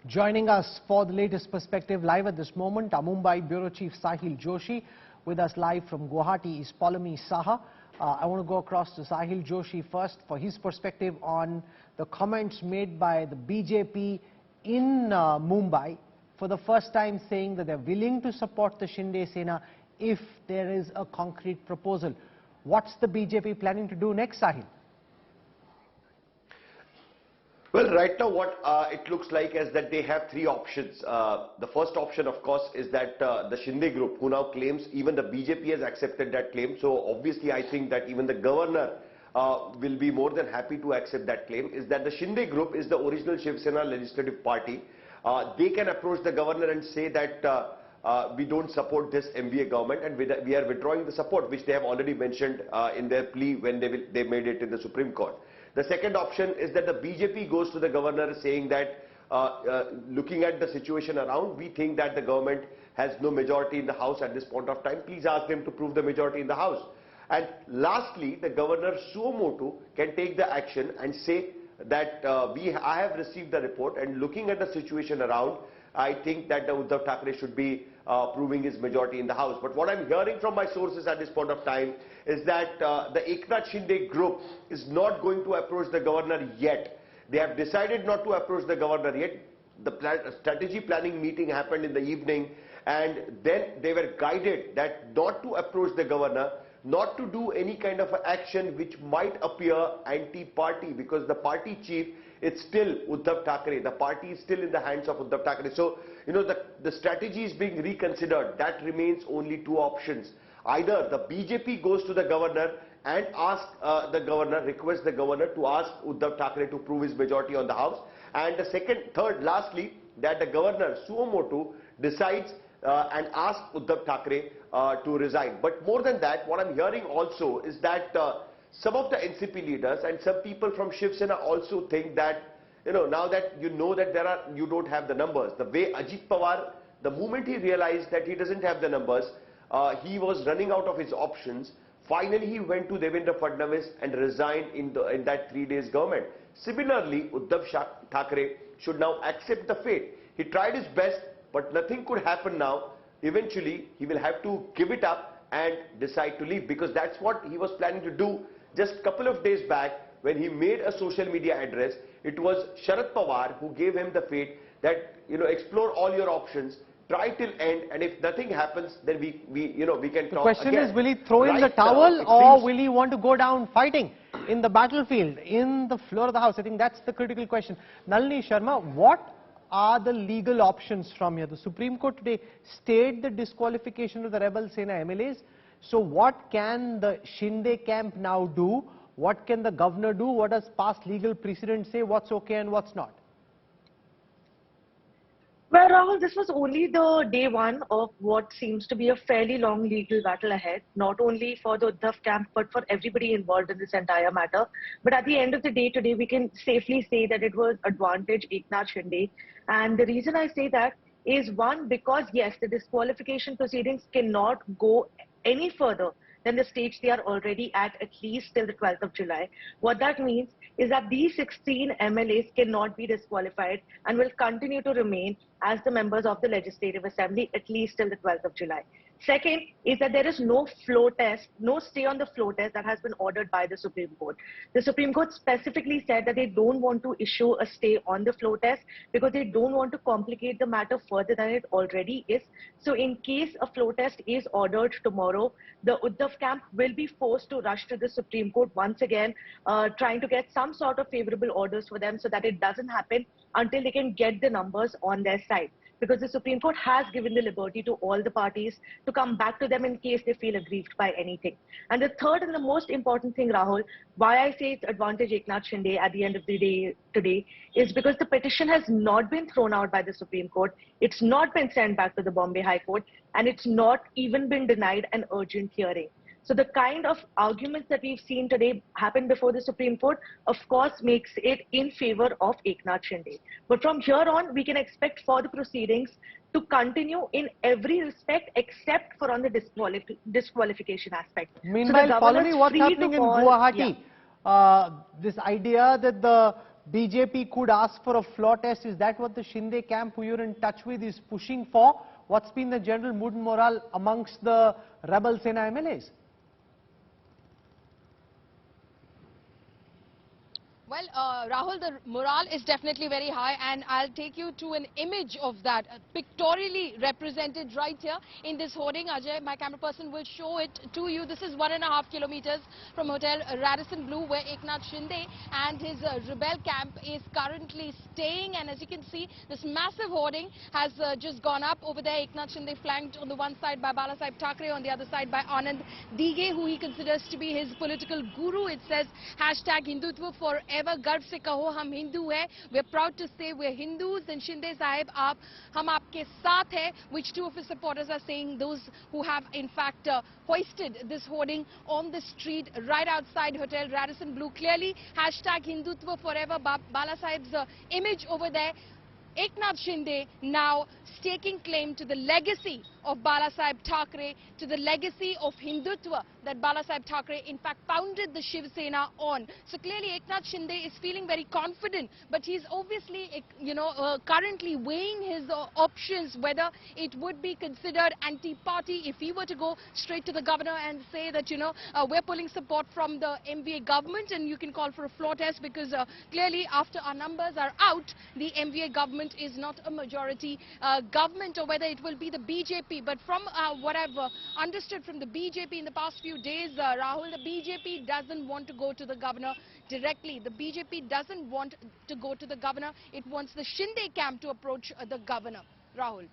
Joining us for the latest perspective live at this moment, our Mumbai Bureau Chief Sahil Joshi. With us live from Guwahati is Polami Saha. I want to go across to Sahil Joshi first for his perspective on the comments made by the BJP in Mumbai for the first time, saying that they're willing to support the Shinde Sena if there is a concrete proposal. What's the BJP planning to do next, Sahil? Well, right now what it looks like is that they have three options. The first option, of course, is that the Shinde group, who now claims, even the BJP has accepted that claim. So obviously I think that even the governor will be more than happy to accept that claim, is that the Shinde group is the original Shiv Sena legislative party. They can approach the governor and say that we don't support this MVA government and we are withdrawing the support, which they have already mentioned in their plea when they made it in the Supreme Court. The second option is that the BJP goes to the governor saying that looking at the situation around, we think that the government has no majority in the House at this point of time. Please ask them to prove the majority in the House. And lastly, the governor suo motu can take the action and say that I have received the report, and looking at the situation around, I think that the Uddhav Thackeray should be proving his majority in the House. But what I'm hearing from my sources at this point of time is that the Eknath Shinde group is not going to approach the governor yet. They have decided not to approach the governor yet. The strategy planning meeting happened in the evening, and then they were guided that not to approach the governor, not to do any kind of action which might appear anti-party, because the party chief, it's still Uddhav Thackeray. The party is still in the hands of Uddhav Thackeray. So, you know, the strategy is being reconsidered. That remains only two options. Either the BJP goes to the governor and requests the governor to ask Uddhav Thackeray to prove his majority on the House. And the lastly, that the governor suo motu decides and asks Uddhav Thackeray to resign. But more than that, what I'm hearing also is that some of the NCP leaders and some people from Shiv Sena also think that, you know, now that you know that you don't have the numbers. The way Ajit Pawar, the moment he realized that he doesn't have the numbers, he was running out of his options. Finally, he went to Devendra Fadnavis and resigned in that 3 days government. Similarly, Uddhav Thackeray should now accept the fate. He tried his best, but nothing could happen now. Eventually, he will have to give it up and decide to leave, because that's what he was planning to do. Just a couple of days back, when he made a social media address, it was Sharad Pawar who gave him the fate that, you know, explore all your options, try till end, and if nothing happens, then we can talk. The question again. is, will he throw in the towel, or will he want to go down fighting in the battlefield, in the floor of the House? I think that's the critical question. Nalini Sharma, what are the legal options from here? The Supreme Court today stayed the disqualification of the rebel Sena MLAs. So what can the Shinde camp now do? What can the governor do? What does past legal precedent say? What's okay and what's not? Well, Rahul, this was only the day one of what seems to be a fairly long legal battle ahead, not only for the Uddhav camp, but for everybody involved in this entire matter. But at the end of the day today, we can safely say that it was advantage Eknath Shinde. And the reason I say that is, one, because yes, the disqualification proceedings cannot go any further than the stage they are already at least till the 12th of July. What that means is that these 16 MLAs cannot be disqualified and will continue to remain as the members of the Legislative Assembly at least till the 12th of July. Second is that there is no floor test, no stay on the floor test that has been ordered by the Supreme Court. The Supreme Court specifically said that they don't want to issue a stay on the floor test because they don't want to complicate the matter further than it already is. So in case a floor test is ordered tomorrow, the Uddhav camp will be forced to rush to the Supreme Court once again, trying to get some sort of favorable orders for them so that it doesn't happen until they can get the numbers on their side. Because the Supreme Court has given the liberty to all the parties to come back to them in case they feel aggrieved by anything. And the third and the most important thing, Rahul, why I say it's advantage Eknath Shinde at the end of the day today, is because the petition has not been thrown out by the Supreme Court, it's not been sent back to the Bombay High Court, and it's not even been denied an urgent hearing. So the kind of arguments that we've seen today happen before the Supreme Court, of course, makes it in favor of Eknath Shinde. But from here on, we can expect for the proceedings to continue in every respect except for on the disqualification aspect. Meanwhile, so Polami, what's happening in Guwahati? Yeah. This idea that the BJP could ask for a floor test. Is that what the Shinde camp who you're in touch with is pushing for? What's been the general mood and morale amongst the rebel Sena MLAs? Well, Rahul, the morale is definitely very high, and I'll take you to an image of that, pictorially represented right here in this hoarding. Ajay, my camera person, will show it to you. This is 1.5 kilometers from Hotel Radisson Blu, where Eknath Shinde and his rebel camp is currently staying. And as you can see, this massive hoarding has just gone up over there. Eknath Shinde flanked on the one side by Balasaheb Thackeray, on the other side by Anand Dige, who he considers to be his political guru. It says #Hindutva forever. गर्व से कहो हम हिंदू हैं. We're proud to say we're Hindus. And Shinde Sahib, हम आपके साथ हैं, which two of his supporters are saying, those who have in fact hoisted this hoarding on the street right outside Hotel Radisson Blu. Clearly #Hindutva forever, Balasaheb's image over there. Eknath Shinde now staking claim to the legacy of Balasaheb Thackeray, to the legacy of Hindutva that Balasaheb Thackeray in fact founded the Shiv Sena on. So clearly Eknath Shinde is feeling very confident, but he's obviously, currently weighing his options, whether it would be considered anti-party if he were to go straight to the governor and say that, we're pulling support from the MVA government and you can call for a floor test, because clearly after our numbers are out, the MVA government is not a majority government, or whether it will be the BJP. But from what I've understood from the BJP in the past few days, Rahul, the BJP doesn't want to go to the governor directly. The BJP doesn't want to go to the governor. It wants the Shinde camp to approach the governor. Rahul.